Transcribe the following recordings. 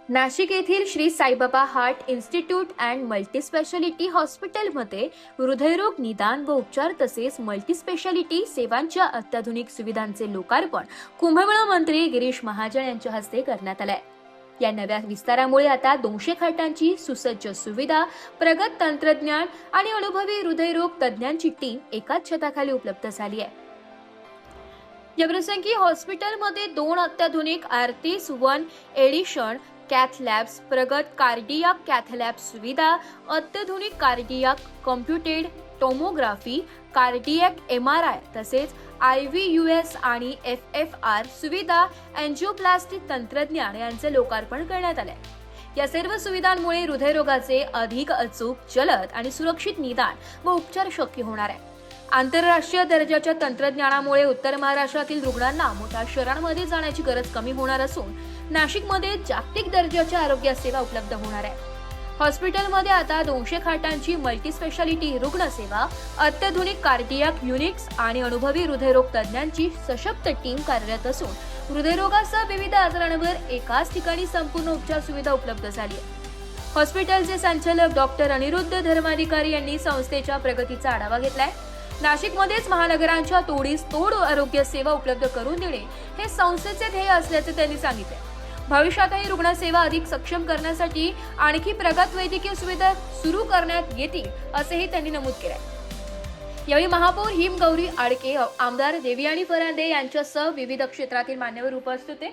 नाशिक येथील Shri Saibaba heart institute and multispeciality हॉस्पिटलमध्ये हृदयरोग निदान व उपचार तसेच मल्टीस्पेशालिटी सेवांच्या अत्याधुनिक सुविधांचे लोकार्पण कुंभमेळा मंत्री गिरीश महाजन यांच्या हस्ते करण्यात आले। या नव्या विस्तारामुळे आता 200 खाटांची सुसज्ज सुविधा, प्रगत तंत्रज्ञान आणि अनुभवी हृदयरोग तज्ञांची टीम एकाच छताखाली उपलब्ध झाली आहे। या प्रसंगी हॉस्पिटलमध्ये 2 अत्याधुनिक आर्टिस 1 एडिशन कॅथ लॅब्स, प्रगत कार्डियाक कॅथ लॅब सुविधा, अत्याधुनिक cardiac computed tomography, cardiac MRI तसेच IVUS आणि FFR सुविधा, एंजिओप्लास्टी तंत्रज्ञान यांचे लोकार्पण करण्यात आले। या सर्व सुविधांमुळे हृदयरोगाचे अधिक अचूक, जलद आणि सुरक्षित निदान व उपचार शक्य होणार आहे। आंतरराष्ट्रीय दर्जाच्या तंत्रज्ञानामुळे उत्तर महाराष्ट्रातील रुग्णांना मोठ्या शहरांमध्ये जाण्याची गरज कमी होणार असून नाशिकमध्ये जागतिक दर्जाच्या आरोग्य सेवा उपलब्ध होणार आहे। हॉस्पिटलमध्ये आता 200 खाटांची मल्टीस्पेशालिटी रुग्णसेवा, अत्याधुनिक कार्डियाक युनिट्स आणि अनुभवी हृदयरोग तज्ञांची सशक्त टीम कार्यरत असून हृदयरोगासह विविध आजारांवर एकाच ठिकाणी संपूर्ण उपचार सुविधा उपलब्ध झाली आहे। हॉस्पिटलचे संचालक डॉक्टर अनिरुद्ध धर्माधिकारी यांनी संस्थेच्या प्रगतीचा आढावा घेतलाय। नाशिकमध्येच महानगरांच्या तोडीस तोड आरोग्य सेवा उपलब्ध करून देणे हे संस्थेचे ध्येय असल्याचे त्यांनी सांगितले। भविष्यातही रुग्णसेवा अधिक सक्षम करण्यासाठी आणखी प्रगत वैद्यकीय सुविधा सुरू करण्यात येतील असेही त्यांनी नमूद केले। यावेळी महापौर हिमगौरी आडके, आमदार देवयानी फरांदे यांच्यासह विविध क्षेत्रातील मान्यवर उपस्थित होते।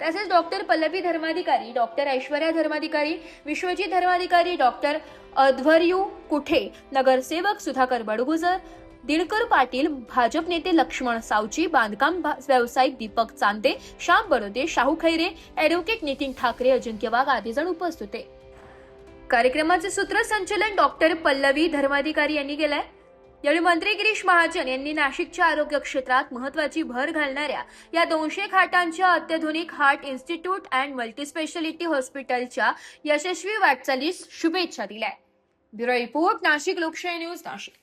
तसेच doctor Pallavi Dharmadhikari, doctor Aishwarya Dharmadhikari, Vishwajit Dharmadhikari, doctor Adhvaryu कुठे, नगरसेवक सुधाकर बडगुजर, दिनकर पाटील, भाजप नेते लक्ष्मण सावची, बांधकाम व्यावसायिक दीपक चांदे, श्याम बडोदे, शाहू खैरे, ॲडव्होकेट नितीन ठाकरे, अजिंक्य वाघ आदी जण उपस्थित होते। कार्यक्रमाचे सूत्रसंचालन डॉक्टर पल्लवी धर्माधिकारी यांनी केलंय। यावेळी मंत्री गिरीश महाजन यांनी नाशिकच्या आरोग्य क्षेत्रात महत्त्वाची भर घालणाऱ्या या 200 खाटांच्या अत्याधुनिक हार्ट इन्स्टिट्यूट अँड मल्टीस्पेशालिटी हॉस्पिटलच्या यशस्वी वाटचालीस शुभेच्छा दिल्या। ब्युरो रिपोर्ट, नाशिक लोकशाही न्यूज, नाशिक।